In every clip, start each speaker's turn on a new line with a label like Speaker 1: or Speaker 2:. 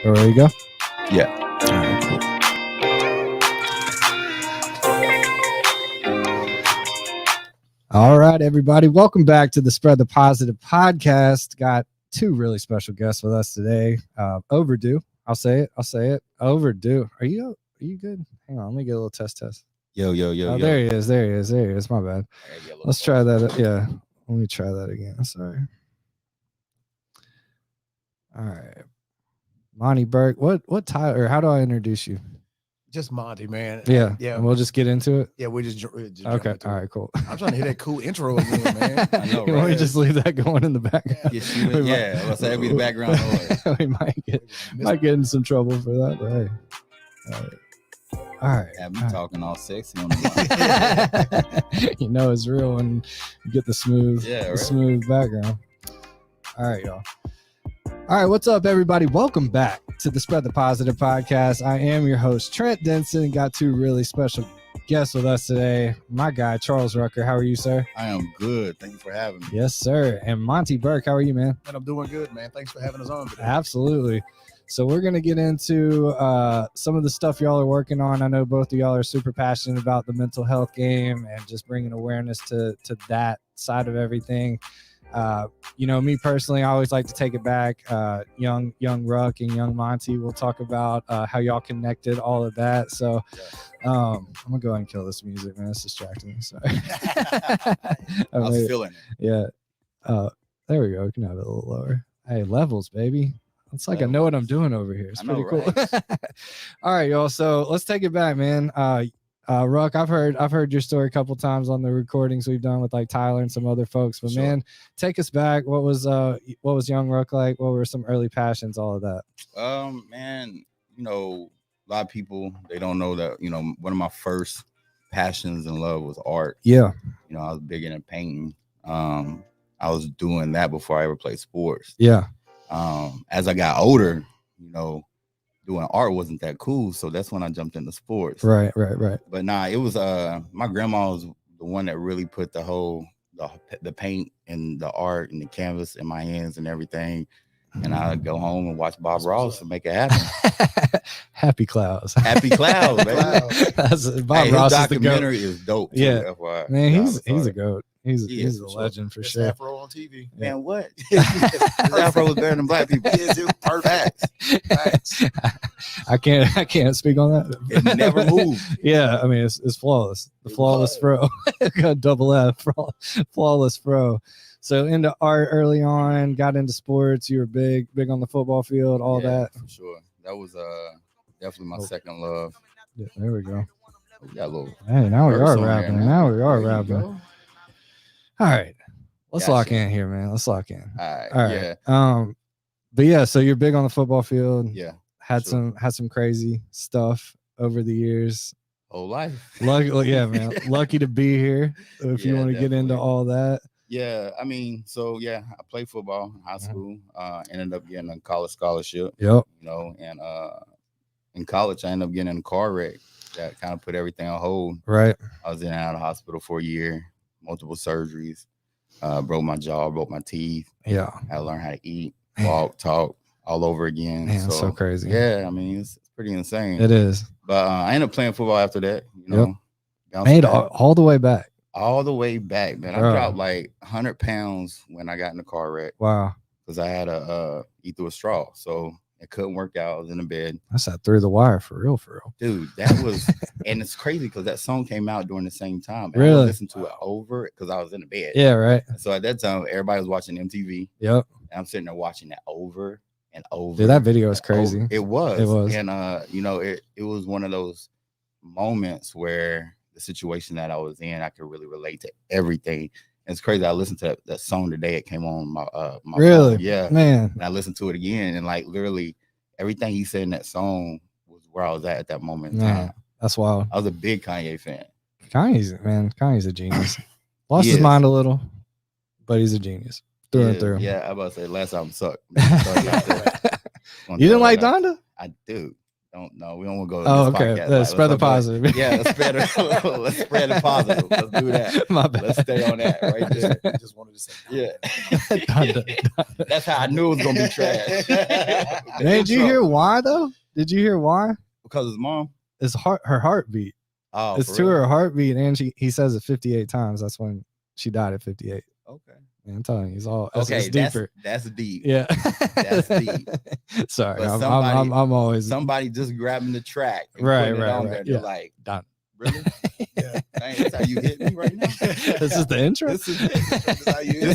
Speaker 1: Or there you go?
Speaker 2: Yeah.
Speaker 1: All right, cool. All right, everybody. Welcome back to the Spread the Positive podcast. Got two really special guests with us today. Overdue. I'll say it. Overdue. Are you good? Hang on. Let me get a little test.
Speaker 2: Yo.
Speaker 1: Oh, there he is. My bad. Let's try that. Yeah. Let me try that again. Sorry. All right. Monty Burk. What Tyler? How do I introduce you?
Speaker 3: Just Monty, man.
Speaker 1: Yeah.
Speaker 3: Yeah.
Speaker 1: And we'll just get into it.
Speaker 3: Yeah, we just
Speaker 1: Okay. All right, cool.
Speaker 3: I'm trying to hear that cool intro again, man.
Speaker 2: I know,
Speaker 1: Why don't we
Speaker 2: right?
Speaker 1: just leave that going in the background?
Speaker 2: Yeah, let's say it'd be the background noise.
Speaker 1: We might get in some trouble for that, but hey. All right.
Speaker 2: Have me talking all sexy on the line.
Speaker 1: You know it's real when you get the smooth background. All right, y'all. All right, what's up, everybody? Welcome back to the Spread the Positive podcast. I am your host, Trent Denson. Got two really special guests with us today. My guy, Charles Rucker. How are you, sir?
Speaker 2: I am good. Thank you for having me.
Speaker 1: Yes, sir. And Monty Burk. How are you, man?
Speaker 3: And I'm doing good, man. Thanks for having us on today.
Speaker 1: Absolutely. So we're going to get into some of the stuff y'all are working on. I know both of y'all are super passionate about the mental health game and just bringing awareness to that side of everything. Me personally, I always like to take it back. Young Ruck and young Monty, we'll talk about how y'all connected, all of that. So I'm gonna go ahead and kill this music, man. It's distracting me. Sorry.
Speaker 2: I was feeling it.
Speaker 1: Yeah. There we go. We can have it a little lower. Hey, levels, baby. It's like I know what I'm doing over here. It's pretty cool. All right, y'all. So let's take it back, man. Ruck, I've heard your story a couple times on the recordings we've done with like Tyler and some other folks. But sure. Man, take us back. What was young Ruck like? What were some early passions? All of that.
Speaker 2: Man, a lot of people, they don't know that, one of my first passions in love was art.
Speaker 1: Yeah.
Speaker 2: I was big into painting. I was doing that before I ever played sports.
Speaker 1: Yeah.
Speaker 2: As I got older, doing art wasn't that cool, so that's when I jumped into sports. Right. But it was my grandma was the one that really put the paint and the art and the canvas in my hands and everything. And I'd go home and watch Bob Ross and make it happen.
Speaker 1: Happy Clouds,
Speaker 2: baby.
Speaker 1: Bob Ross
Speaker 2: documentary is dope. Too,
Speaker 1: yeah,
Speaker 2: FYI.
Speaker 1: Man, he's a goat. He's a legend for sure.
Speaker 3: Afro on TV.
Speaker 2: Yeah. Man, what? His Afro was better than black people. Perfect.
Speaker 1: I can't speak on that.
Speaker 2: It never moved.
Speaker 1: Yeah, I mean it's flawless. The flawless fro. Got double F. Flawless fro. So into art early on, got into sports. You were big on the football field, all that.
Speaker 2: For sure. That was definitely my second love.
Speaker 1: Yeah, there we go.
Speaker 2: We got a little.
Speaker 1: Hey, now we are rapping. All right, let's lock in here, man. Let's lock in.
Speaker 2: All right.
Speaker 1: Yeah. But yeah, so you're big on the football field.
Speaker 2: Yeah.
Speaker 1: Had some crazy stuff over the years.
Speaker 2: Whole life.
Speaker 1: Yeah, man. Lucky to be here. If you want to get into all that.
Speaker 2: Yeah, I played football in high school. Ended up getting a college scholarship.
Speaker 1: Yep.
Speaker 2: And in college, I ended up getting in a car wreck that kind of put everything on hold.
Speaker 1: Right.
Speaker 2: I was in and out of the hospital for a year, multiple surgeries, broke my jaw, broke my teeth.
Speaker 1: Yeah.
Speaker 2: Had to learn how to eat, walk, talk all over again.
Speaker 1: Man, so crazy.
Speaker 2: Yeah, it's pretty insane.
Speaker 1: It is.
Speaker 2: But I ended up playing football after that.
Speaker 1: Made all the way back.
Speaker 2: All the way back, man. I dropped like 100 pounds when I got in the car wreck.
Speaker 1: Wow.
Speaker 2: Because I had to eat through a straw. So it couldn't work out. I was in the bed.
Speaker 1: I sat through the wire for real.
Speaker 2: Dude, that was, and it's crazy because that song came out during the same time.
Speaker 1: Really?
Speaker 2: I listened to it over because I was in the bed.
Speaker 1: Yeah, right.
Speaker 2: So at that time, everybody was watching MTV.
Speaker 1: Yep.
Speaker 2: And I'm sitting there watching that over and over.
Speaker 1: Dude, that video is crazy.
Speaker 2: Over. It was. And, it was one of those moments where the situation that I was in, I could really relate to everything. And it's crazy. I listened to that song today. It came on my
Speaker 1: really?
Speaker 2: Phone. Yeah,
Speaker 1: man.
Speaker 2: And I listened to it again, and like literally everything he said in that song was where I was at that moment in time.
Speaker 1: That's wild.
Speaker 2: I was a big Kanye fan.
Speaker 1: Kanye's a genius. Lost his mind a little, but he's a genius through and through.
Speaker 2: Yeah, I about to say last album sucked.
Speaker 1: You didn't like Donda?
Speaker 2: I do. don't know. We don't want to go.
Speaker 1: Oh, okay.
Speaker 2: Podcast.
Speaker 1: Let's spread the positive.
Speaker 2: Yeah, let's spread the positive. Let's do that.
Speaker 1: My bad.
Speaker 2: Let's stay on that right there.
Speaker 3: I just wanted to say,
Speaker 2: yeah. That's how I knew it was gonna be trash.
Speaker 1: Man, did you hear why though? Did you hear why?
Speaker 2: Because his mom.
Speaker 1: It's her heartbeat.
Speaker 2: Oh,
Speaker 1: it's to her heartbeat, and he says it 58 times. That's when she died at 58.
Speaker 2: Okay.
Speaker 1: Yeah, I'm telling you, it's all
Speaker 2: okay.
Speaker 1: It's deeper.
Speaker 2: That's deep.
Speaker 1: Yeah,
Speaker 2: that's deep.
Speaker 1: Sorry, I'm always
Speaker 2: somebody just grabbing the track.
Speaker 1: Right.
Speaker 2: They're like,
Speaker 1: done.
Speaker 2: Really? Yeah. Dang, that's how you hit me right now.
Speaker 1: This is the intro.
Speaker 2: This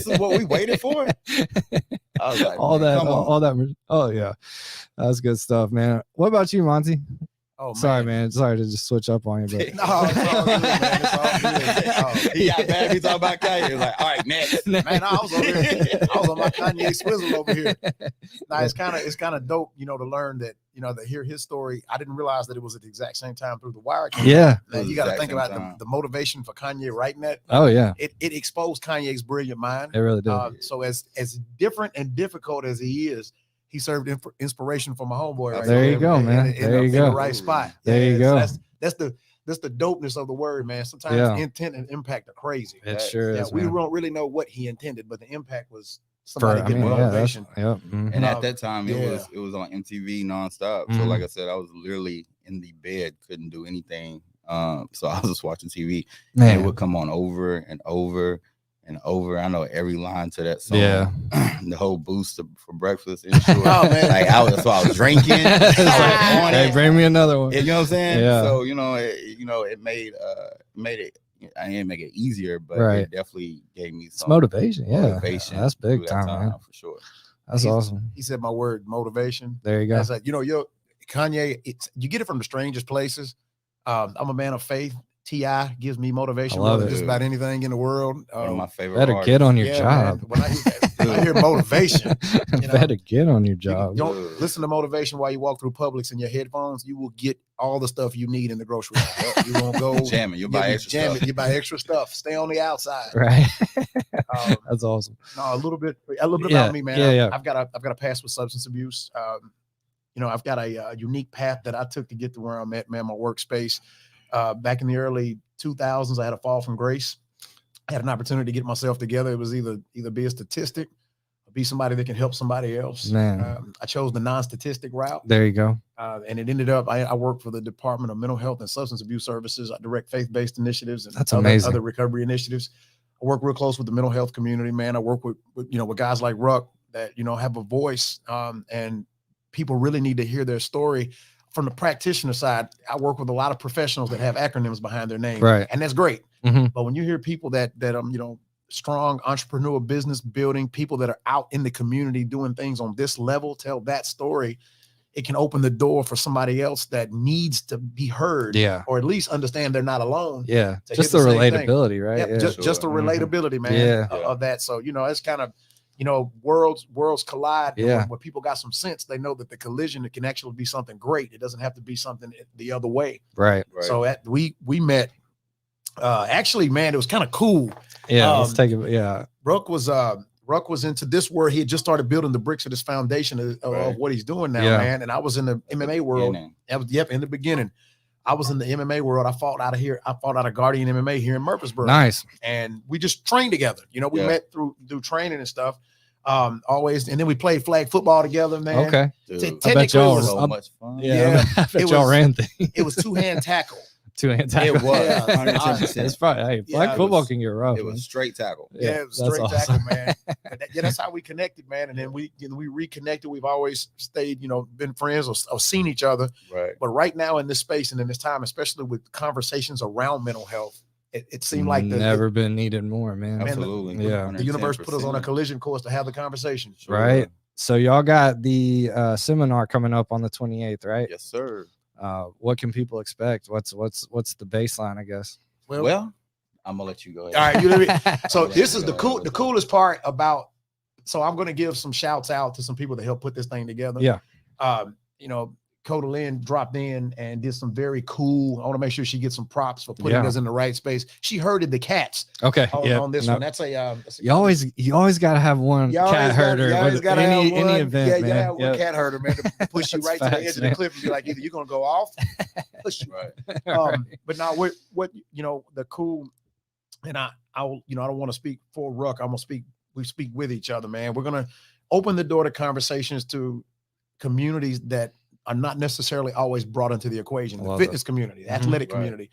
Speaker 2: is what we waited for. I was like,
Speaker 1: all that. Oh yeah, that's good stuff, man. What about you, Monty?
Speaker 3: Oh,
Speaker 1: sorry, man. Sorry to just switch up on you, but
Speaker 3: no, it's all good, man. It's all good.
Speaker 2: He got mad. He talking about Kanye. He was like, all right, next.
Speaker 3: Man, I was on my Kanye swizzle over here. Now it's kind of dope, to learn that, to hear his story. I didn't realize that it was at the exact same time through the wire.
Speaker 1: Yeah.
Speaker 3: Man, you got to think about the motivation for Kanye writing that.
Speaker 1: Oh yeah.
Speaker 3: It exposed Kanye's brilliant mind.
Speaker 1: It really did.
Speaker 3: So as different and difficult as he is, he served inspiration for my homeboy. Right
Speaker 1: there you go, man. There you go.
Speaker 3: In the right spot.
Speaker 1: There you go.
Speaker 3: So that's the dopeness of the word, man. Sometimes intent and impact are crazy.
Speaker 1: It sure is.
Speaker 3: We don't really know what he intended, but the impact was somebody getting motivation.
Speaker 2: And at that time, it was on MTV nonstop. So like I said, I was literally in the bed, couldn't do anything. So I was just watching TV. Man. And it would come on over and over and over. I know every line to that song.
Speaker 1: Yeah.
Speaker 2: The whole boost for breakfast. And shit.
Speaker 3: Oh man.
Speaker 2: Like I was drinking.
Speaker 1: Hey, bring me another one.
Speaker 2: You know what I'm saying?
Speaker 1: Yeah.
Speaker 2: So, it made it, I didn't make it easier, but it definitely gave me some
Speaker 1: motivation.
Speaker 2: Motivation.
Speaker 1: That's big time, man.
Speaker 2: For sure.
Speaker 1: That's awesome.
Speaker 3: He said my word, motivation.
Speaker 1: There you go.
Speaker 3: I said, Kanye, you get it from the strangest places. I'm a man of faith. T.I. gives me motivation more than just about anything in the world.
Speaker 2: One of my favorite
Speaker 1: better
Speaker 2: artists.
Speaker 1: get on your job.
Speaker 3: Man, when I hear motivation,
Speaker 1: better get on your job.
Speaker 3: Don't listen to motivation while you walk through Publix in your headphones. You will get all the stuff you need in the grocery store. You won't go
Speaker 2: jamming. You buy extra stuff.
Speaker 3: You buy extra stuff. Stay on the outside.
Speaker 1: Right. That's awesome.
Speaker 3: No, a little bit about me, man.
Speaker 1: Yeah.
Speaker 3: I've got a past with substance abuse. I've got a unique path that I took to get to where I'm at, man. My workspace. Back in the early 2000s, I had a fall from grace. I had an opportunity to get myself together. It was either be a statistic or be somebody that can help somebody else.
Speaker 1: Man,
Speaker 3: I chose the non-statistic route.
Speaker 1: There you go.
Speaker 3: And it ended up, I work for the Department of Mental Health and Substance Abuse Services. I direct faith-based initiatives and other recovery initiatives. I work real close with the mental health community, man. I work with guys like Ruck that, have a voice, and people really need to hear their story. From the practitioner side, I work with a lot of professionals that have acronyms behind their name,
Speaker 1: right?
Speaker 3: And that's great.
Speaker 1: Mm-hmm.
Speaker 3: But when you hear people that strong entrepreneur business building, people that are out in the community doing things on this level, tell that story, it can open the door for somebody else that needs to be heard, or at least understand they're not alone.
Speaker 1: Yeah, just the relatability, right?
Speaker 3: Yeah, just the relatability, man, of that. So it's kind of. Worlds collide.
Speaker 1: Yeah.
Speaker 3: When people got some sense, they know that the collision, it can actually be something great. It doesn't have to be something the other way.
Speaker 1: Right.
Speaker 3: So we met. Actually, man, it was kind of cool.
Speaker 1: Yeah. Let's take it. Yeah.
Speaker 3: Ruck was into this where he had just started building the bricks of this foundation of what he's doing now, man. And I was in the MMA world. In the beginning. I was in the MMA world. I fought out of Guardian MMA here in Murfreesboro.
Speaker 1: Nice.
Speaker 3: And we just trained together. We met through training and stuff. Always, and then we played flag football together, man.
Speaker 1: Okay.
Speaker 3: I bet y'all
Speaker 2: was so much fun.
Speaker 1: Yeah. I bet y'all ran things.
Speaker 3: It was two-hand tackle.
Speaker 1: Two-hand tackle.
Speaker 2: It was 110%.
Speaker 1: It's probably flag football can get rough.
Speaker 2: It was straight tackle.
Speaker 3: Yeah, it was straight tackle, man. That's how we connected, man. And then we reconnected. We've always stayed, been friends or seen each other.
Speaker 2: Right.
Speaker 3: But right now in this space and in this time, especially with conversations around mental health, it seemed like
Speaker 1: never been needed more, man.
Speaker 2: Absolutely.
Speaker 3: The universe put us on a collision course to have the conversation.
Speaker 1: Right. So y'all got the seminar coming up on the 28th, right?
Speaker 2: Yes, sir.
Speaker 1: What can people expect? What's the baseline, I guess?
Speaker 2: Well, I'm gonna let you go ahead.
Speaker 3: All right, so this is the coolest part about. So I'm gonna give some shouts out to some people that helped put this thing together.
Speaker 1: Yeah.
Speaker 3: Coda Lynn dropped in and did some very cool. I want to make sure she gets some props for putting us in the right space. She herded the cats.
Speaker 1: Okay.
Speaker 3: On this one. That's a
Speaker 1: you always got to have one cat herder. Any event, man.
Speaker 3: Have one cat herder, man, to push you right to the edge of the cliff and be like, either you're gonna go off, push you. Right. But now what the cool, and I don't want to speak for Ruck. We speak with each other, man. We're gonna open the door to conversations to communities that are not necessarily always brought into the equation. The fitness community, the athletic community.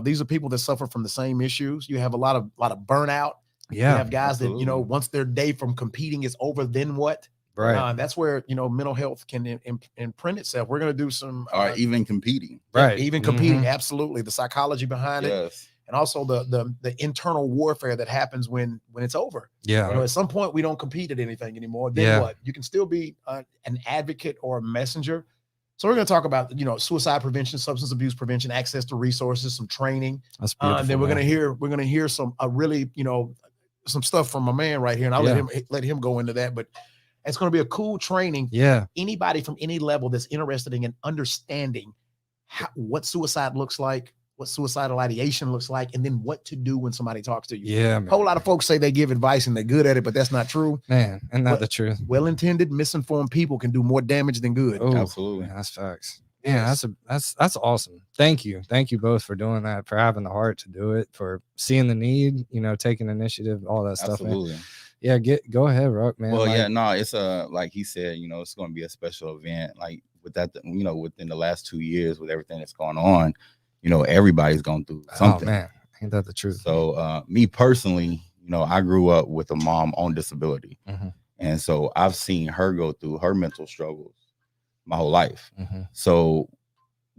Speaker 3: These are people that suffer from the same issues. You have a lot of burnout.
Speaker 1: Yeah.
Speaker 3: You have guys that, once their day from competing is over, then what?
Speaker 1: Right.
Speaker 3: That's where, mental health can imprint itself. We're going to do some.
Speaker 2: Or even coming.
Speaker 1: Right.
Speaker 3: Even competing. Absolutely. The psychology behind it. And also the internal warfare that happens when it's over.
Speaker 1: Yeah.
Speaker 3: At some point, we don't compete at anything anymore. Then what? You can still be an advocate or a messenger. So we're going to talk about, suicide prevention, substance abuse prevention, access to resources, some training.
Speaker 1: That's beautiful.
Speaker 3: And then we're going to hear some really, some stuff from my man right here, and I'll let him go into that. But it's going to be a cool training.
Speaker 1: Yeah.
Speaker 3: Anybody from any level that's interested in understanding what suicide looks like, what suicidal ideation looks like, and then what to do when somebody talks to you.
Speaker 1: Yeah, man.
Speaker 3: A whole lot of folks say they give advice and they're good at it, but that's not true.
Speaker 1: Man, and not the truth.
Speaker 3: Well-intended, misinformed people can do more damage than good.
Speaker 1: Oh,
Speaker 2: absolutely.
Speaker 1: Man, that's facts. Yeah, that's awesome. Thank you both for doing that, for having the heart to do it, for seeing the need, taking initiative, all that stuff.
Speaker 2: Absolutely.
Speaker 1: Man. Yeah, go ahead, Ruck, man.
Speaker 2: Well, it's like he said, it's going to be a special event. Like with that, within the last 2 years, with everything that's going on, everybody's going through something.
Speaker 1: Oh man, ain't that the truth?
Speaker 2: So me personally, I grew up with a mom on disability.
Speaker 1: Mm-hmm.
Speaker 2: And so I've seen her go through her mental struggles my whole life.
Speaker 1: Mm-hmm.
Speaker 2: So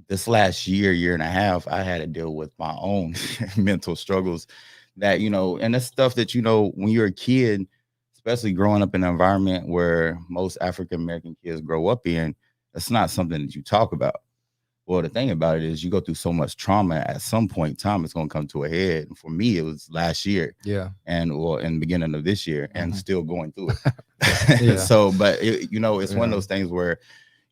Speaker 2: this last year and a half, I had to deal with my own mental struggles that, and that's stuff that, when you're a kid, especially growing up in an environment where most African-American kids grow up in, it's not something that you talk about. Well, the thing about it is you go through so much trauma at some point in time, it's going to come to a head. And for me, it was last year.
Speaker 1: Yeah.
Speaker 2: And in the beginning of this year, and still going through
Speaker 1: it.
Speaker 2: Yeah. So, but it's one of those things where,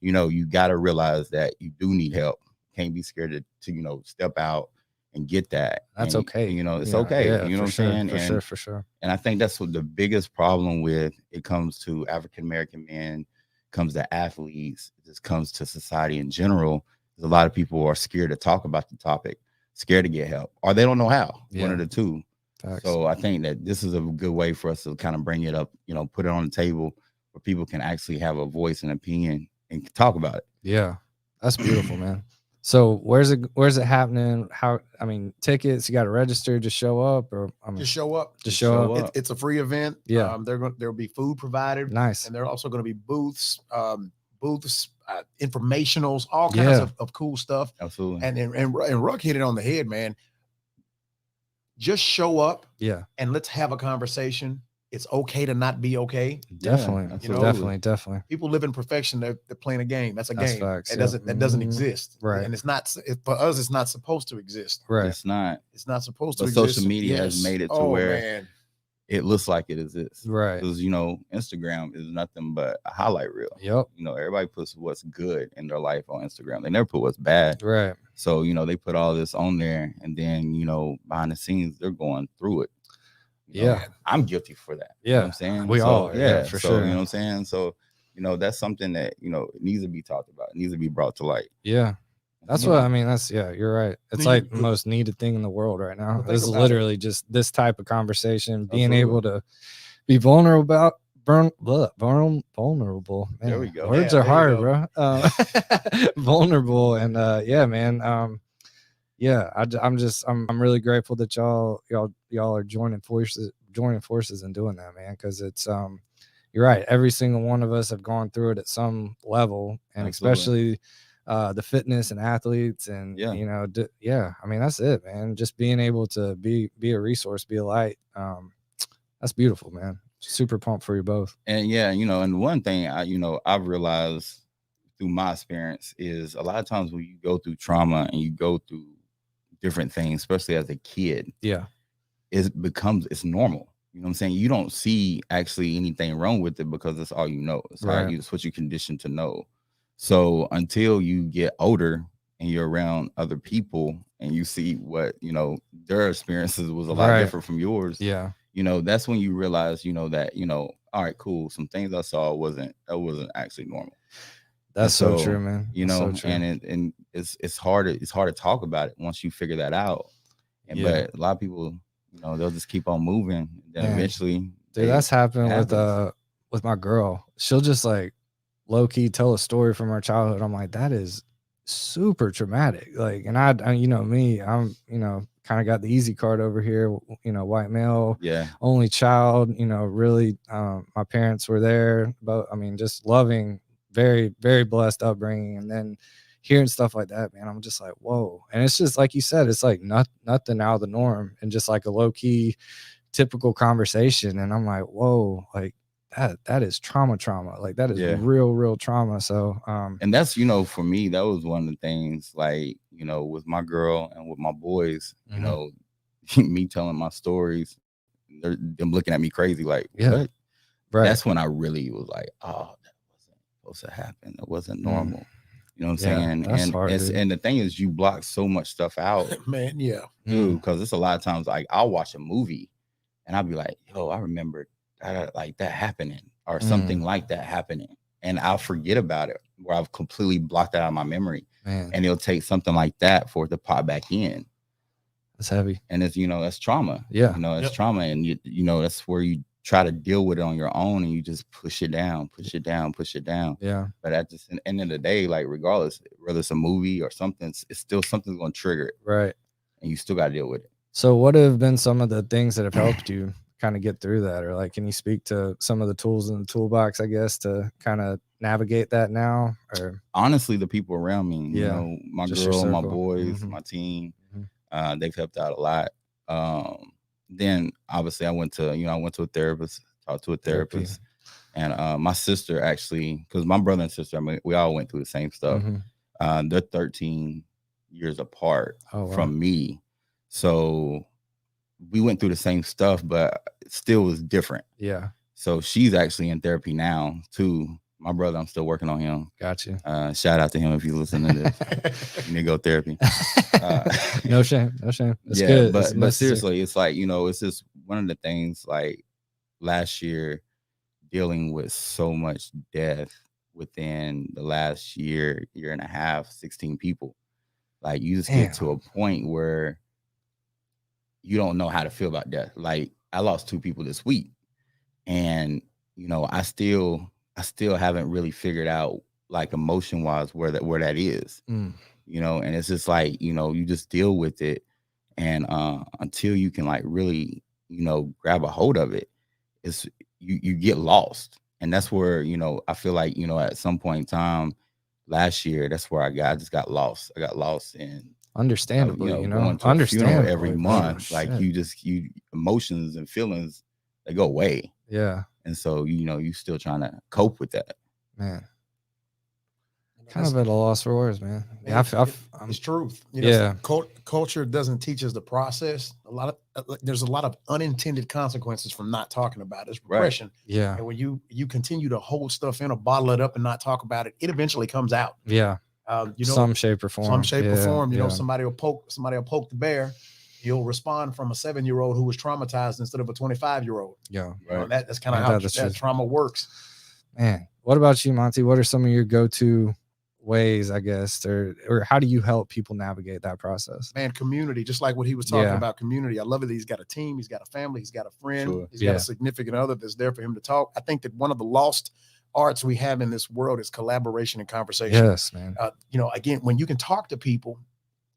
Speaker 2: you got to realize that you do need help. Can't be scared to step out and get that.
Speaker 1: That's okay.
Speaker 2: It's okay.
Speaker 1: Yeah,
Speaker 2: you know what I'm saying?
Speaker 1: For sure.
Speaker 2: And I think that's what the biggest problem with it comes to African-American men, comes to athletes, it just comes to society in general. A lot of people are scared to talk about the topic, scared to get help, or they don't know how.
Speaker 1: Yeah.
Speaker 2: One of the two.
Speaker 1: Facts.
Speaker 2: So I think that this is a good way for us to kind of bring it up, put it on the table where people can actually have a voice and opinion and talk about it.
Speaker 1: Yeah, that's beautiful, man. So where's it happening? Tickets, you got to register, just show up, or
Speaker 3: just show up.
Speaker 1: Just show up.
Speaker 3: It's a free event.
Speaker 1: Yeah.
Speaker 3: There'll be food provided.
Speaker 1: Nice.
Speaker 3: And there are also going to be booths, informationals, all kinds of cool stuff.
Speaker 2: Absolutely.
Speaker 3: And Ruck hit it on the head, man. Just show up.
Speaker 1: Yeah.
Speaker 3: And let's have a conversation. It's okay to not be okay.
Speaker 1: Definitely. Definitely.
Speaker 3: People live in perfection. They're playing a game. That's a game.
Speaker 1: Facts,
Speaker 3: that doesn't exist.
Speaker 1: Right.
Speaker 3: And for us, it's not supposed to exist.
Speaker 1: Right.
Speaker 2: It's not
Speaker 3: supposed to
Speaker 2: exist. But social media has made it to where it looks like it exists.
Speaker 1: Right.
Speaker 2: Because, Instagram is nothing but a highlight reel.
Speaker 1: Yep.
Speaker 2: Everybody puts what's good in their life on Instagram. They never put what's bad.
Speaker 1: Right.
Speaker 2: So, they put all this on there, and then, behind the scenes, they're going through it. I'm guilty for that.
Speaker 1: Yeah.
Speaker 2: You know what I'm saying?
Speaker 1: We all are. Yeah, for sure.
Speaker 2: You know what I'm saying? So, that's something that, it needs to be talked about. It needs to be brought to light.
Speaker 1: Yeah. That's what I mean. You're right. It's like the most needed thing in the world right now. This is literally just this type of conversation, being able to be vulnerable vulnerable. Man,
Speaker 2: there we go.
Speaker 1: Words are hard, bro. Vulnerable. And man. I'm really grateful that y'all are joining forces and doing that, man. Cause it's, you're right. Every single one of us have gone through it at some level, and especially the fitness and athletes, and that's it, man. Just being able to be a resource, be a light. That's beautiful, man. Super pumped for you both.
Speaker 2: And and one thing I've realized through my experience is a lot of times when you go through trauma and you go through different things, especially as a kid, it's normal. You know what I'm saying? You don't see actually anything wrong with it because that's all you know. It's right. It's what you're conditioned to know. So until you get older and you're around other people and you see what, their experiences was a lot different from yours.
Speaker 1: Yeah.
Speaker 2: That's when you realize, that, all right, cool. Some things I saw wasn't actually normal.
Speaker 1: That's so true, man. So true.
Speaker 2: And it's hard to talk about it once you figure that out. But a lot of people, they'll just keep on moving. Then eventually,
Speaker 1: dude, that's happened with my girl. She'll just like low key tell a story from her childhood. I'm like, that is super traumatic. Like, and I me, I'm, kind of got the easy card over here, white male, only child, really, my parents were there, but I mean, just loving, very, very blessed upbringing. And then hearing stuff like that, man, I'm just like, whoa. And it's just like you said, it's like nothing out of the norm and just like a low key typical conversation. And I'm like, whoa, like that is trauma. Like that is real trauma. So,
Speaker 2: and that's, for me, that was one of the things, like, with my girl and with my boys, me telling my stories, them looking at me crazy, like, what? Right. That's when I really was like, oh, that wasn't supposed to happen. That wasn't normal. You know what I'm saying? And hard, and the thing is, you block so much stuff out,
Speaker 3: man. Yeah,
Speaker 2: dude. Because it's a lot of times, like, I'll watch a movie and I'll be like, yo, I remember like that happening or something like that happening, and I'll forget about it, where I've completely blocked that out of my memory. Man. And it'll take something like that for it to pop back in.
Speaker 1: That's heavy.
Speaker 2: And it's, that's trauma.
Speaker 1: Yeah.
Speaker 2: It's trauma. And that's where you try to deal with it on your own, and you just push it down.
Speaker 1: Yeah.
Speaker 2: But at the end of the day, like, regardless, whether it's a movie or something, it's still something's going to trigger it.
Speaker 1: Right.
Speaker 2: And you still got to deal with it.
Speaker 1: So what have been some of the things that have helped you kind of get through that? Or like, can you speak to some of the tools in the toolbox, I guess, to kind of navigate that now? Or
Speaker 2: honestly, the people around me, my girl, my boys, my team, they've helped out a lot. Then obviously I went to a therapist, talked to a therapist. And my sister, actually, because my brother and sister, I mean, we all went through the same stuff. They're 13 years apart from me. So we went through the same stuff, but it still was different.
Speaker 1: Yeah.
Speaker 2: So she's actually in therapy now too. My brother, I'm still working on him.
Speaker 1: Gotcha.
Speaker 2: Shout out to him if you listen to this. You need to go therapy.
Speaker 1: No shame. It's good.
Speaker 2: But seriously, it's like, it's just one of the things, like, last year, dealing with so much death within the last year and a half, 16 people. Like, you just get to a point where you don't know how to feel about death. Like, I lost 2 people this week, and I still haven't really figured out, like, emotion wise where that is. And it's just like, you just deal with it, and until you can, like, really grab a hold of it, it's you get lost. And that's where I feel like at some point in time last year, that's where I just got lost. I got lost in,
Speaker 1: understandably,
Speaker 2: going to a funeral every month. Like, you emotions and feelings, they go away.
Speaker 1: Yeah.
Speaker 2: And so, you still trying to cope with that.
Speaker 1: Man. Kind of at a loss for words, man. Yeah,
Speaker 3: it's truth. Culture doesn't teach us the process. There's a lot of unintended consequences from not talking about it. It's repression.
Speaker 1: Right. Yeah.
Speaker 3: And when you continue to hold stuff in or bottle it up and not talk about it, it eventually comes out.
Speaker 1: Yeah. Some shape or form.
Speaker 3: Somebody will poke the bear. You'll respond from a 7-year-old who was traumatized instead of a 25-year-old.
Speaker 1: Yeah.
Speaker 3: Right. That's kind of how that trauma works.
Speaker 1: Man, what about you, Monty? What are some of your go-to ways, I guess, or how do you help people navigate that process?
Speaker 3: Man, community, just like what he was talking about, community. I love it that he's got a team, he's got a family, he's got a friend, he's got a significant other that's there for him to talk. I think that one of the lost arts we have in this world is collaboration and conversation.
Speaker 1: Yes, man.
Speaker 3: Again, when you can talk to people,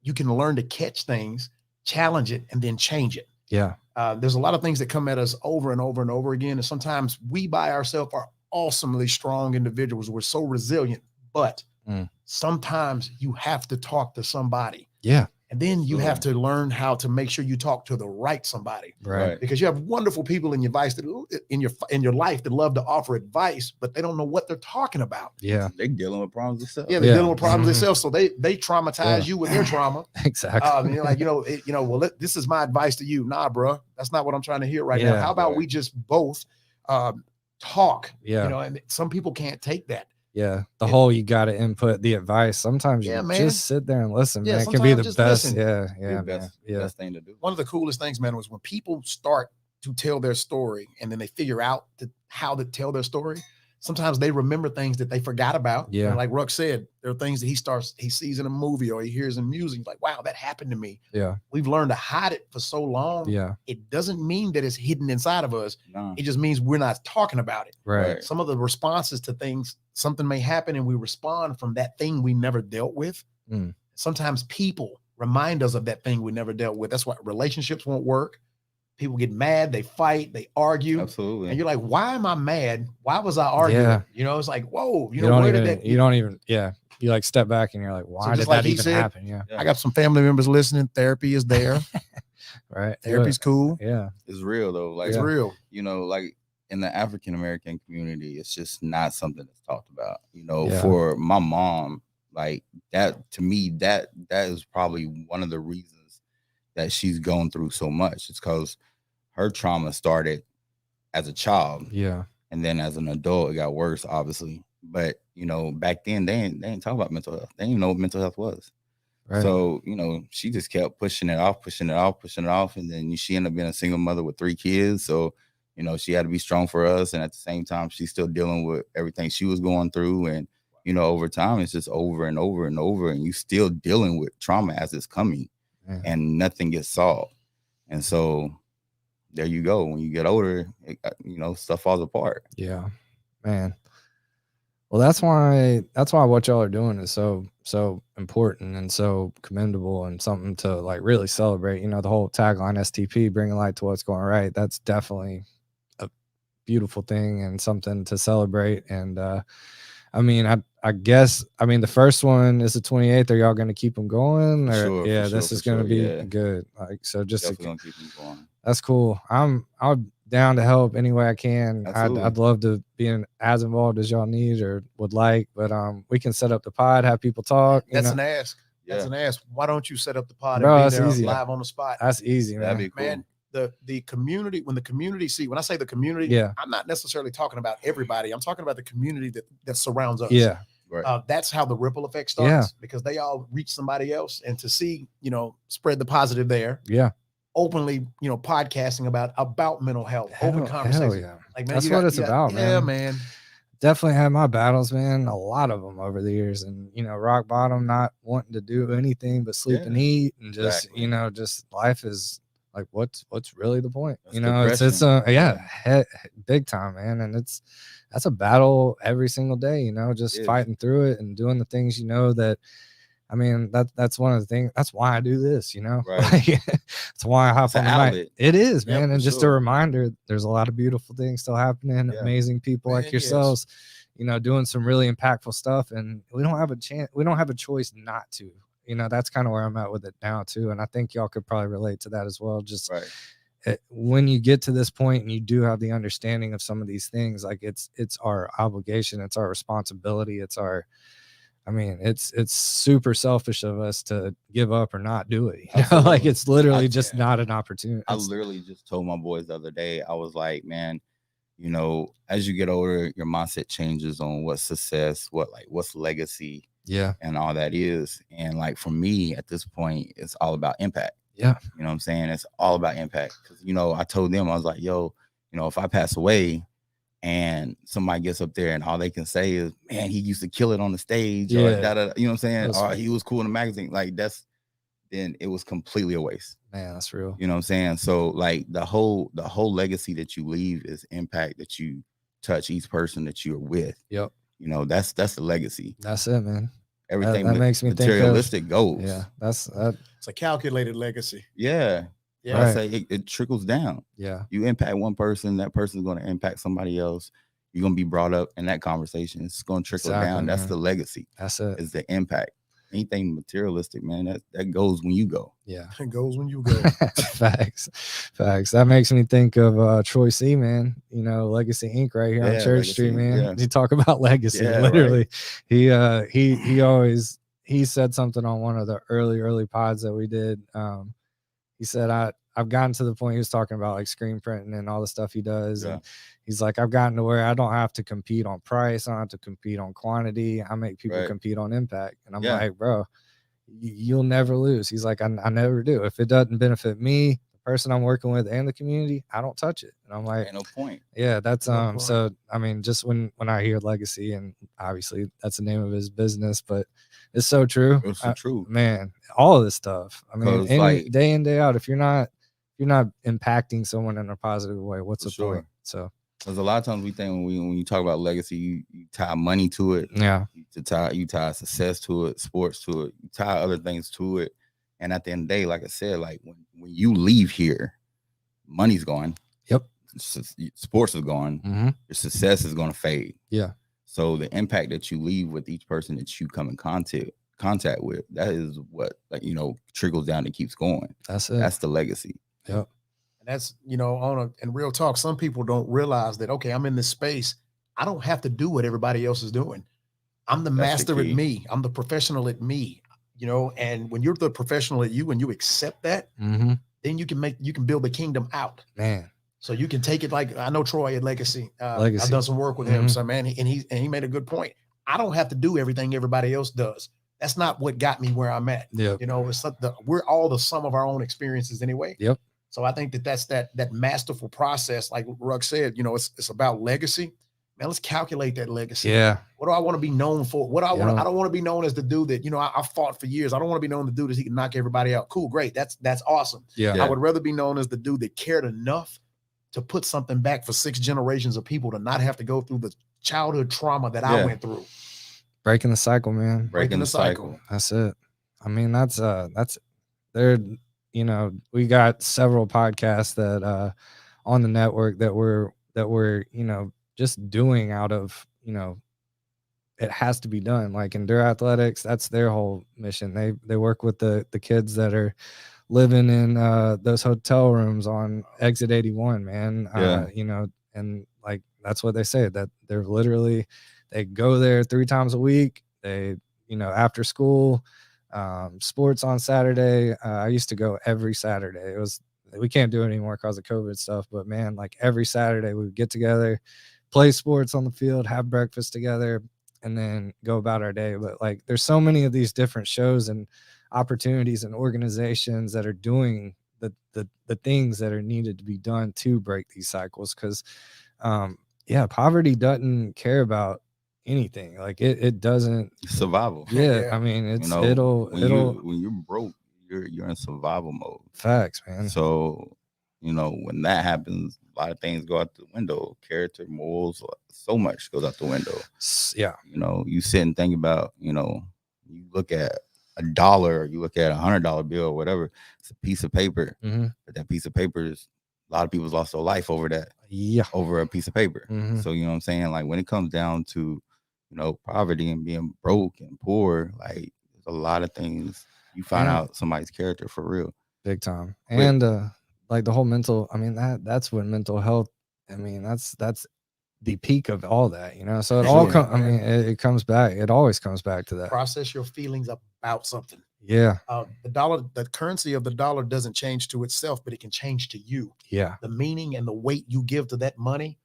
Speaker 3: you can learn to catch things, challenge it, and then change it.
Speaker 1: Yeah.
Speaker 3: There's a lot of things that come at us over and over and over again. And sometimes we by ourselves are awesomely strong individuals. We're so resilient, but sometimes you have to talk to somebody.
Speaker 1: Yeah.
Speaker 3: And then you have to learn how to make sure you talk to the right somebody.
Speaker 1: Right.
Speaker 3: Because you have wonderful people in your life that love to offer advice, but they don't know what they're talking about.
Speaker 1: Yeah.
Speaker 2: They're dealing with problems themselves.
Speaker 3: Yeah, they're dealing with problems themselves. So they traumatize you with their trauma.
Speaker 1: Exactly.
Speaker 3: This is my advice to you. Nah, bro, that's not what I'm trying to hear right now. How about we just both talk?
Speaker 1: Yeah.
Speaker 3: And some people can't take that.
Speaker 1: Yeah, the whole you got to input the advice. Sometimes you just sit there and listen, man. It can be the best. Listen. Yeah,
Speaker 2: best thing to do.
Speaker 3: One of the coolest things, man, was when people start to tell their story and then they figure out how to tell their story. Sometimes they remember things that they forgot about.
Speaker 1: Yeah.
Speaker 3: And like Ruck said, there are things that he sees in a movie or he hears in music. He's like, wow, that happened to me.
Speaker 1: Yeah.
Speaker 3: We've learned to hide it for so long.
Speaker 1: Yeah.
Speaker 3: It doesn't mean that it's hidden inside of us.
Speaker 2: No.
Speaker 3: It just means we're not talking about it.
Speaker 1: Right.
Speaker 3: Some of the responses to things, something may happen and we respond from that thing we never dealt with. Sometimes people remind us of that thing we never dealt with. That's why relationships won't work. People get mad, they fight, they argue.
Speaker 2: Absolutely.
Speaker 3: And you're like, why am I mad? Why was I arguing?
Speaker 1: Yeah.
Speaker 3: You know, it's like, whoa,
Speaker 1: you don't even, you like step back and you're like, why did that even happen? Yeah.
Speaker 3: I got some family members listening. Therapy is there.
Speaker 1: Right.
Speaker 3: Therapy's cool.
Speaker 1: Yeah.
Speaker 2: It's real though. Like
Speaker 3: it's real.
Speaker 2: You know, like in the African American community, it's just not something that's talked about. You know, for my mom, like that to me, that is probably one of the reasons that she's going through so much. It's because her trauma started as a child.
Speaker 1: Yeah.
Speaker 2: And then as an adult, it got worse, obviously. But, you know, back then, they ain't talk about mental health. They didn't even know what mental health was. Right. So, you know, she just kept pushing it off. And then she ended up being a single mother with 3 kids. So, you know, she had to be strong for us. And at the same time, she's still dealing with everything she was going through. And, you know, over time, it's just over and over and over. And you still dealing with trauma as it's coming. And nothing gets solved. And so there you go. When you get older, you know, stuff falls apart.
Speaker 1: Yeah, man. Well, that's why what y'all are doing is so important and so commendable and something to like really celebrate. You know, the whole tagline STP, bringing light to what's going right. That's definitely a beautiful thing and something to celebrate. And I mean, I guess, the first one is the 28th. Are y'all going to keep them going? Or, this is going to be good. Like, so just
Speaker 2: gonna keep them going.
Speaker 1: That's cool. I'm down to help any way I can. I'd love to be as involved as y'all need or would like, but we can set up the pod, have people talk.
Speaker 3: That's an ask. That's an ask. Why don't you set up the pod
Speaker 1: and
Speaker 3: be there live on the spot?
Speaker 1: That's easy, man.
Speaker 2: That'd be cool.
Speaker 3: Man, the community, when I say the community, I'm not necessarily talking about everybody. I'm talking about the community that surrounds us.
Speaker 1: Yeah.
Speaker 2: Right.
Speaker 3: That's how the ripple effect starts because they all reach somebody else, and to see, you know, spread the positive there.
Speaker 1: Yeah.
Speaker 3: Openly, you know, podcasting about mental health, open conversation.
Speaker 1: Yeah.
Speaker 3: Like, man,
Speaker 1: that's what it's about, man.
Speaker 3: Yeah, man.
Speaker 1: Definitely had my battles, man. A lot of them over the years, and you know, rock bottom, not wanting to do anything but sleep and eat, and just you know, just life is like, what's really the point? That's, you know, it's big time, man, and that's a battle every single day. You know, just fighting through it and doing the things you know that. I mean, that's one of the things. That's why I do this, you know.
Speaker 2: Right.
Speaker 1: That's why I hop on the mic. It is, man, and just a reminder. There's a lot of beautiful things still happening. Amazing people like yourselves, you know, doing some really impactful stuff, and we don't have a chance. We don't have a choice not to. You know, that's kind of where I'm at with it now too, and I think y'all could probably relate to that as well. Just when you get to this point and you do have the understanding of some of these things, like it's our obligation, it's our responsibility, it's our. I mean, it's super selfish of us to give up or not do it. You know? Like it's literally just not an opportunity.
Speaker 2: I literally just told my boys the other day, I was like, man, you know, as you get older, your mindset changes on what's success, what's legacy, and all that is. And like for me at this point, it's all about impact.
Speaker 1: Yeah.
Speaker 2: You know what I'm saying? It's all about impact. Because, you know, I told them, I was like, yo, you know, if I pass away, and somebody gets up there and all they can say is, man, he used to kill it on the stage. Or you know what I'm saying? Or he was cool in the magazine. Like then it was completely a waste.
Speaker 1: Man, that's real.
Speaker 2: You know what I'm saying? So like the whole legacy that you leave is impact that you touch each person that you're with.
Speaker 1: Yep.
Speaker 2: You know, that's the legacy.
Speaker 1: That's it, man.
Speaker 2: Everything
Speaker 1: that makes me
Speaker 2: materialistic
Speaker 1: think
Speaker 2: goes.
Speaker 1: Yeah.
Speaker 3: It's a calculated legacy.
Speaker 2: Yeah. Yeah, right. I say it trickles down.
Speaker 1: Yeah,
Speaker 2: you impact one person, that person's going to impact somebody else. You're going to be brought up in that conversation. It's going to trickle down. That's the legacy.
Speaker 1: That's it.
Speaker 2: Is the impact. Anything materialistic, man, that goes when you go.
Speaker 1: Yeah,
Speaker 3: it goes when you go.
Speaker 1: Facts. That makes me think of Troy C, man. You know, Legacy Inc. right here on Church Street, man. Yeah. You talk about legacy, literally. Right. He always said something on one of the early pods that we did. He said, I've gotten to the point he was talking about like screen printing and all the stuff he does. And He's like, I've gotten to where I don't have to compete on price. I don't have to compete on quantity. I make people compete on impact. And I'm like, bro, you'll never lose. He's like, I never do. If it doesn't benefit me, the person I'm working with, and the community, I don't touch it. And I'm like,
Speaker 2: ain't no point.
Speaker 1: Yeah, that's so I mean, just when I hear legacy, and obviously that's the name of his business, but it's so true.
Speaker 2: It's so true,
Speaker 1: man. All of this stuff. I mean,
Speaker 2: like,
Speaker 1: day in, day out, if you're not impacting someone in a positive way, what's the point? So
Speaker 2: because a lot of times we think when you talk about legacy, you tie money to it.
Speaker 1: Yeah.
Speaker 2: You tie success to it, sports to it, you tie other things to it. And at the end of the day, like I said, like when you leave here, money's gone.
Speaker 1: Yep.
Speaker 2: Sports is gone.
Speaker 1: Mm-hmm.
Speaker 2: Your success is going to fade.
Speaker 1: Yeah.
Speaker 2: So the impact that you leave with each person that you come in contact with, that is what, like, you know, trickles down and keeps going.
Speaker 1: That's it.
Speaker 2: That's the legacy.
Speaker 1: Yep.
Speaker 3: And that's, you know, in real talk, some people don't realize that, okay, I'm in this space. I don't have to do what everybody else is doing. I'm the master at me. I'm the professional at me, you know, and when you're the professional at you and you accept that, then you can build the kingdom out.
Speaker 1: Man.
Speaker 3: So you can take it, like, I know Troy at Legacy. I've done some work with him. So man, and he made a good point. I don't have to do everything everybody else does. That's not what got me where I'm at.
Speaker 1: Yep.
Speaker 3: You know, we're all the sum of our own experiences anyway.
Speaker 1: Yep.
Speaker 3: So I think that's that masterful process, like Ruck said, you know, it's about legacy. Man, let's calculate that legacy.
Speaker 1: Yeah.
Speaker 3: What do I want to be known for? What do I want? I don't want to be known as the dude that, you know, I fought for years. I don't want to be known as the dude that he can knock everybody out. Cool, great. That's awesome.
Speaker 1: Yeah.
Speaker 3: I would rather be known as the dude that cared enough to put something back for 6 generations of people to not have to go through the childhood trauma that I went through.
Speaker 1: Breaking the cycle, man.
Speaker 2: Breaking the cycle.
Speaker 1: That's it. I mean, that's there. You know, we got several podcasts that on the network that we're you know, just doing out of, you know, it has to be done. Like Endure Athletics, that's their whole mission. They work with the kids that are living in those hotel rooms on Exit 81, man. You know, and like that's what they say, that they're literally, they go there 3 times a week. They, you know, after school, sports on Saturday. I used to go every Saturday. We can't do it anymore because of COVID stuff, but man, like every Saturday we would get together, play sports on the field, have breakfast together, and then go about our day. But like, there's so many of these different shows and opportunities and organizations that are doing the things that are needed to be done to break these cycles. Cause poverty doesn't care about anything. Like it doesn't.
Speaker 2: Survival.
Speaker 1: Yeah. I mean, it's,
Speaker 2: you know, when you're broke, you're in survival mode.
Speaker 1: Facts, man.
Speaker 2: So, you know, when that happens, a lot of things go out the window. Character, morals, so much goes out the window.
Speaker 1: Yeah.
Speaker 2: You know, you sit and think about, you know, you look at $1, you look at $100 bill or whatever, it's a piece of paper. But that piece of paper is, a lot of people's lost their life over that.
Speaker 1: Yeah.
Speaker 2: Over a piece of paper. So, you know what I'm saying? Like when it comes down to, you know, poverty and being broke and poor, like there's a lot of things you find out somebody's character for real.
Speaker 1: Big time. And like the whole mental, I mean, that's when mental health, I mean, that's the peak of all that, you know. So it all I mean, it comes back, it always comes back to that.
Speaker 3: Process your feelings about something.
Speaker 1: Yeah.
Speaker 3: The currency of the dollar doesn't change to itself, but it can change to you.
Speaker 1: Yeah.
Speaker 3: The meaning and the weight you give to that money,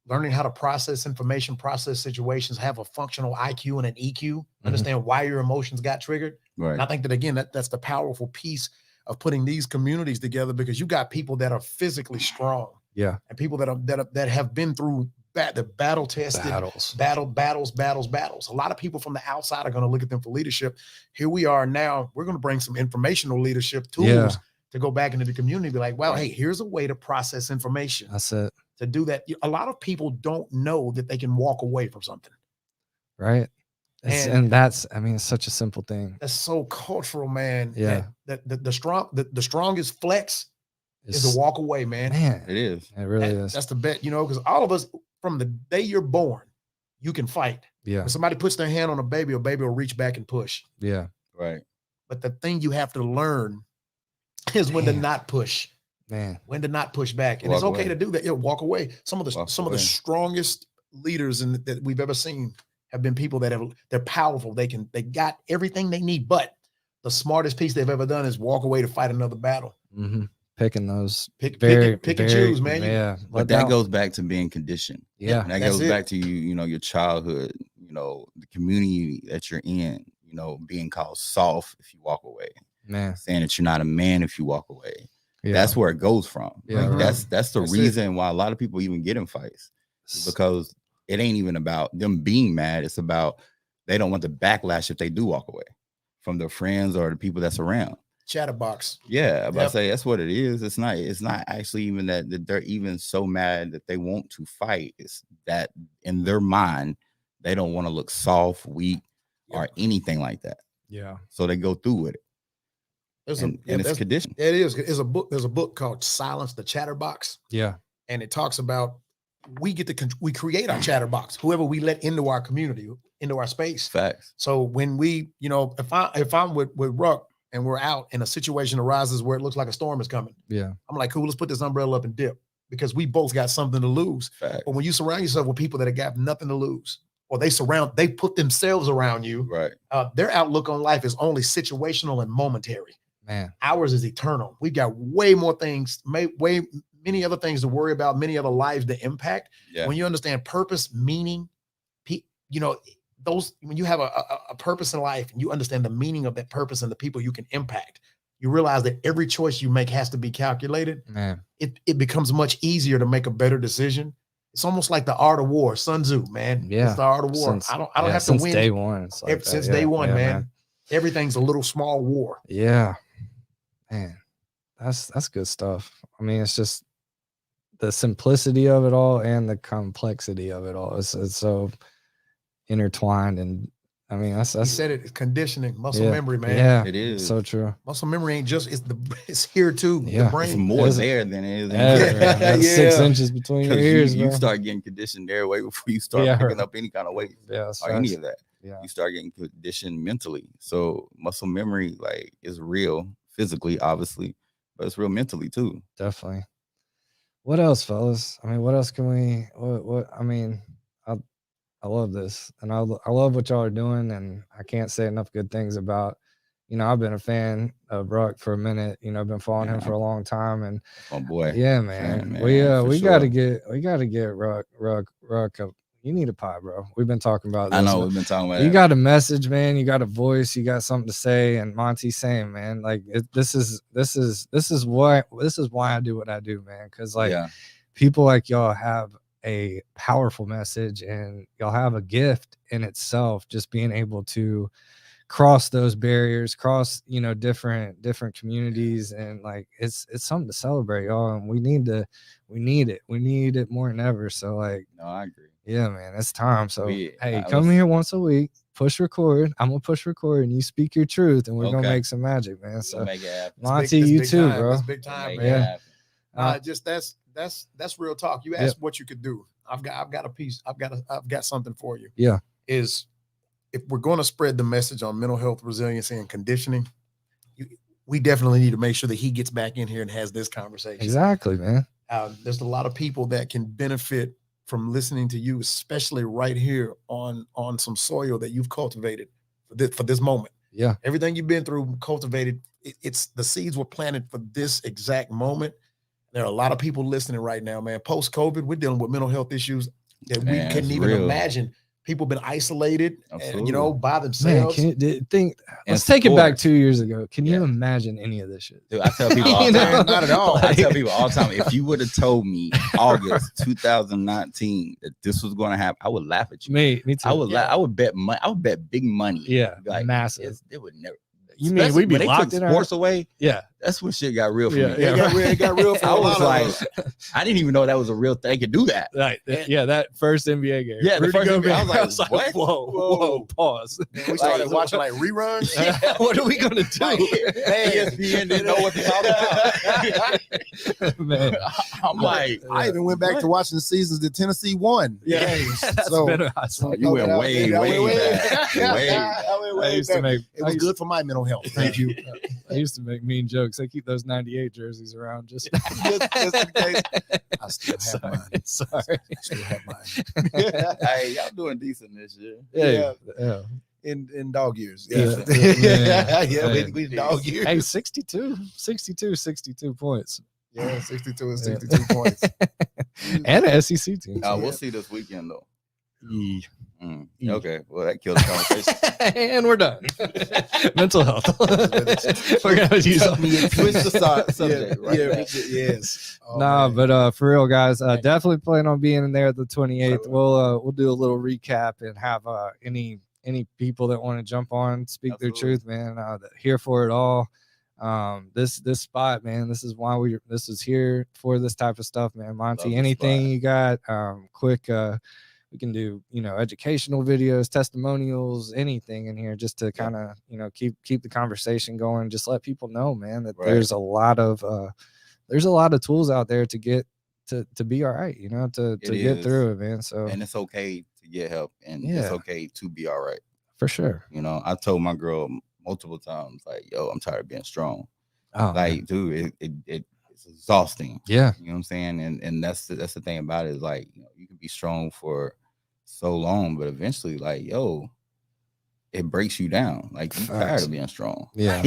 Speaker 3: learning how to process information, process situations, have a functional IQ and an EQ, understand why your emotions got triggered.
Speaker 2: Right.
Speaker 3: And I think that, again, that's the powerful piece of putting these communities together, because you got people that are physically strong.
Speaker 1: Yeah.
Speaker 3: And people that have been through the battle tested battles. A lot of people from the outside are going to look at them for leadership. Here we are now. We're going to bring some informational leadership tools to go back into the community, be like, well, hey, here's a way to process information.
Speaker 1: That's it.
Speaker 3: To do that. A lot of people don't know that they can walk away from something.
Speaker 1: Right. And that's, I mean, it's such a simple thing.
Speaker 3: That's so cultural, man.
Speaker 1: Yeah.
Speaker 3: The strongest flex is to walk away, man.
Speaker 1: Man,
Speaker 2: it is.
Speaker 1: It really is.
Speaker 3: That's the bet, you know, because all of us, from the day you're born, you can fight.
Speaker 1: Yeah.
Speaker 3: When somebody puts their hand on a baby will reach back and push.
Speaker 1: Yeah.
Speaker 2: Right.
Speaker 3: But the thing you have to learn is when to not push.
Speaker 1: Man.
Speaker 3: When to not push back. And it's okay to do that. Walk away. Some of the strongest leaders that we've ever seen have been people that they're powerful. They got everything they need, but the smartest piece they've ever done is walk away to fight another battle.
Speaker 1: picking those.
Speaker 3: Pick and choose, man.
Speaker 1: Yeah.
Speaker 2: But that goes back to being conditioned.
Speaker 1: Yeah.
Speaker 2: And that goes back to your childhood, the community that you're in, being called soft if you walk away.
Speaker 1: Man.
Speaker 2: Saying that you're not a man if you walk away.
Speaker 1: Yeah.
Speaker 2: That's where it goes from.
Speaker 1: Yeah,
Speaker 2: that's the reason why a lot of people even get in fights. Because it ain't even about them being mad. It's about they don't want the backlash if they do walk away from their friends or the people that's around.
Speaker 3: Chatterbox.
Speaker 2: Yeah, but I say that's what it is. It's not actually even that they're even so mad that they want to fight. It's that in their mind, they don't want to look soft, weak, or anything like that.
Speaker 1: Yeah.
Speaker 2: So they go through with it. It's conditioned.
Speaker 3: It is. There's a book called Silence the Chatterbox.
Speaker 1: Yeah. And
Speaker 3: it talks about we create our chatterbox, whoever we let into our community, into our space.
Speaker 2: Facts.
Speaker 3: So when we, if I'm with Ruck and we're out and a situation arises where it looks like a storm is coming.
Speaker 1: Yeah.
Speaker 3: I'm like, cool, let's put this umbrella up and dip because we both got something to lose.
Speaker 2: Facts.
Speaker 3: But when you surround yourself with people that have got nothing to lose, or they put themselves around you,
Speaker 2: right?
Speaker 3: Their outlook on life is only situational and momentary.
Speaker 1: Man,
Speaker 3: ours is eternal. We've got way more things, many other things to worry about, many other lives to impact.
Speaker 2: Yeah.
Speaker 3: When you understand purpose, meaning, those, when you have a purpose in life and you understand the meaning of that purpose and the people you can impact, you realize that every choice you make has to be calculated.
Speaker 1: Man,
Speaker 3: it becomes much easier to make a better decision. It's almost like the art of war, Sun Tzu, man.
Speaker 1: Yeah,
Speaker 3: it's the art of war. I don't have to win.
Speaker 1: Day one. It's like
Speaker 3: since day one, man. Everything's a little small war.
Speaker 1: Yeah, man, that's good stuff. I mean, it's just the simplicity of it all and the complexity of it all. It's so intertwined, and I mean, that's
Speaker 3: he said it's conditioning, muscle memory, man.
Speaker 1: Yeah,
Speaker 2: it is
Speaker 1: so true.
Speaker 3: Muscle memory ain't just it's here too.
Speaker 1: Yeah.
Speaker 3: The brain.
Speaker 2: It's more there than it is.
Speaker 1: 6 inches between your ears.
Speaker 2: You start getting conditioned there way before you start picking up any kind of weight.
Speaker 1: Yeah,
Speaker 2: or any of that.
Speaker 1: Yeah,
Speaker 2: you start getting conditioned mentally. So muscle memory is real physically, obviously, but it's real mentally too.
Speaker 1: Definitely. What else, fellas? I mean, what else can we? What? I mean, I love this, and I love what y'all are doing, and I can't say enough good things about. I've been a fan of Ruck for a minute. I've been following him for a long time, and
Speaker 2: oh boy,
Speaker 1: yeah, man, we got to get Ruck up. You need a pie, bro. We've been talking about this.
Speaker 2: I know we've been talking about.
Speaker 1: You got a message, man. You got a voice. You got something to say. And Monty's saying, man, this is why I do what I do, man. Because people like y'all have a powerful message, and y'all have a gift in itself. Just being able to cross those barriers, cross different communities, and it's something to celebrate, y'all. And we need it more than ever. So
Speaker 2: no, I agree.
Speaker 1: Yeah, man, it's time. So come here once a week, push record. I'm gonna push record, and you speak your truth, and we're gonna make some magic, man. So Monty, you too, bro.
Speaker 3: That's big time, man. Just that's real talk. You asked what you could do. I've got a piece. I've got something for you.
Speaker 1: Yeah.
Speaker 3: Is if we're going to spread the message on mental health, resiliency, and conditioning, we definitely need to make sure that he gets back in here and has this conversation.
Speaker 1: Exactly, man.
Speaker 3: There's a lot of people that can benefit from listening to you, especially right here on some soil that you've cultivated for this moment.
Speaker 1: Yeah.
Speaker 3: Everything you've been through, cultivated, it's the seeds were planted for this exact moment. There are a lot of people listening right now, man. Post-COVID, we're dealing with mental health issues that we couldn't even imagine. People have been isolated, and, by themselves.
Speaker 1: Man, let's take it back 2 years ago. Can you imagine any of this shit?
Speaker 2: Dude, I tell people all the time, not at all. I tell people all the time, if you would have told me August 2019 that this was going to happen, I would laugh at you.
Speaker 1: Me too.
Speaker 2: I would laugh. I would bet money. I would bet big money.
Speaker 1: Yeah, massive.
Speaker 2: It would never.
Speaker 1: You mean we'd be locked in
Speaker 2: sports away?
Speaker 1: Yeah,
Speaker 2: that's when shit got real for me.
Speaker 3: It got real for
Speaker 2: I was like, I didn't even know that was a real thing. They could do that.
Speaker 1: Right. Yeah, that first NBA game.
Speaker 2: Yeah, the first NBA. I was like, what?
Speaker 1: Whoa, pause.
Speaker 3: And we started watching reruns.
Speaker 1: What are we gonna do?
Speaker 2: ESPN didn't know what to talk about. Man, I'm like,
Speaker 3: I even went back to watching the seasons that Tennessee won.
Speaker 1: Yeah,
Speaker 2: so you went way back.
Speaker 3: It was good for my mental health. Thank you.
Speaker 1: I used to make mean jokes. I keep those 98 jerseys around just
Speaker 3: in case. I still have mine.
Speaker 1: Sorry.
Speaker 3: I still have mine.
Speaker 2: Hey, y'all doing decent this year.
Speaker 1: Yeah.
Speaker 3: In dog years.
Speaker 1: Yeah.
Speaker 3: We dog years.
Speaker 1: Hey, 62 points.
Speaker 3: Yeah, 62 and 62 points.
Speaker 1: And an SEC team.
Speaker 2: We'll see this weekend, though. Okay, well, that killed the conversation.
Speaker 1: And we're done. Mental health. We're going to use
Speaker 2: switch the subject.
Speaker 3: Yes.
Speaker 1: But for real, guys, definitely plan on being in there at the 28th. We'll do a little recap and have any people that want to jump on, speak their truth, man. Here for it all. This spot, man, this is why this is here for this type of stuff, man. Monty, anything you got, quick, we can do, educational videos, testimonials, anything in here just to kind of, keep the conversation going. Just let people know, man, that there's a lot of tools out there to get to be all right, to get through it, man. So, and
Speaker 2: it's okay to get help, and it's okay to be all right.
Speaker 1: For sure.
Speaker 2: I told my girl multiple times, like, yo, I'm tired of being strong.
Speaker 1: Oh,
Speaker 2: like,
Speaker 1: man.
Speaker 2: dude, it's exhausting.
Speaker 1: Yeah.
Speaker 2: You know what I'm saying? And that's the thing about it, is like, you can be strong for so long, but eventually, like, yo, it breaks you down. Like, you're tired of being strong.
Speaker 1: Yeah.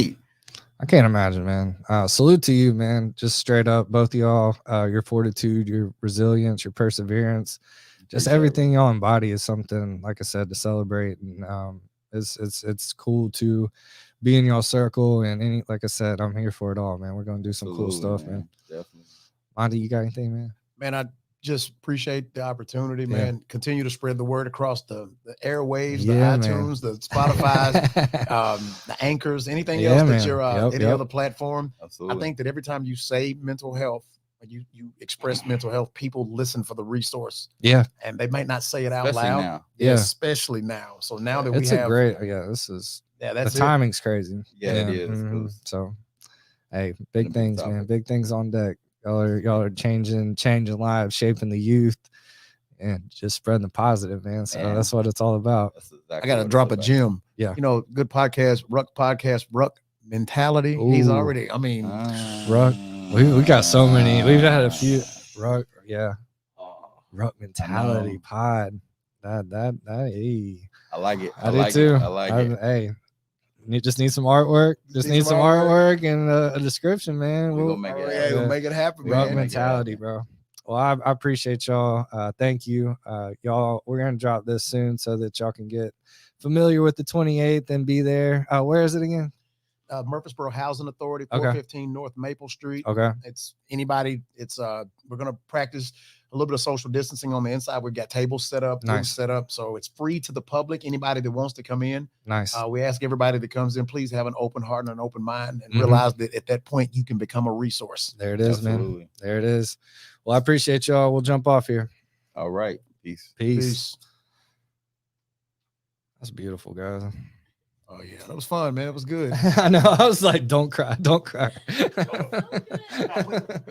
Speaker 1: I can't imagine, man. Salute to you, man. Just straight up, both of y'all, your fortitude, your resilience, your perseverance, just everything y'all embody is something, like I said, to celebrate. And it's cool to be in y'all circle. And like I said, I'm here for it all, man. We're gonna do some cool stuff, man. Definitely. Monty, you got anything, man?
Speaker 3: Man, I just appreciate the opportunity, man. Continue to spread the word across the airwaves, the iTunes, the Spotify, the anchors, anything else that you're any other platform. Absolutely. I think that every time you say mental health, you express mental health, people listen for the resource.
Speaker 1: Yeah.
Speaker 3: And they might not say it out
Speaker 2: especially
Speaker 3: loud.
Speaker 2: Now.
Speaker 3: Yeah. Especially now. So now that
Speaker 1: it's
Speaker 3: we have
Speaker 1: this is
Speaker 3: that's
Speaker 1: the timing's crazy.
Speaker 2: Yeah, it is.
Speaker 1: Mm-hmm. So hey, big things, man. Big things on deck. Y'all are changing lives, shaping the youth, and just spreading the positive, man. So that's what it's all about.
Speaker 3: Exactly, I got to drop a gem.
Speaker 1: Yeah.
Speaker 3: Good podcast, Ruck mentality. Ooh. He's already,
Speaker 1: Ruck. We got so many. We've had a few Ruck. Yeah. Ruck mentality pod. That hey.
Speaker 2: I like it.
Speaker 1: I do too.
Speaker 2: I like it.
Speaker 1: Hey. You just need some artwork. Need some artwork and a description, man.
Speaker 3: We'll make it happen,
Speaker 1: man. Ruck mentality, bro. Well, I appreciate y'all. Thank you. Y'all, we're going to drop this soon so that y'all can get familiar with the 28th and be there. Where is it again?
Speaker 3: Murfreesboro Housing Authority, 415 North Maple Street.
Speaker 1: Okay.
Speaker 3: It's anybody. It's we're going to practice a little bit of social distancing on the inside. We've got tables set up, so it's free to the public. Anybody that wants to come in.
Speaker 1: Nice.
Speaker 3: We ask everybody that comes in, please have an open heart and an open mind, and realize that at that point you can become a resource.
Speaker 1: There it is, man. There it is. Well, I appreciate y'all. We'll jump off here.
Speaker 2: All right.
Speaker 1: Peace. That's beautiful, guys.
Speaker 3: Oh yeah, that was fun, man. It was good.
Speaker 1: I know. I was like, don't cry.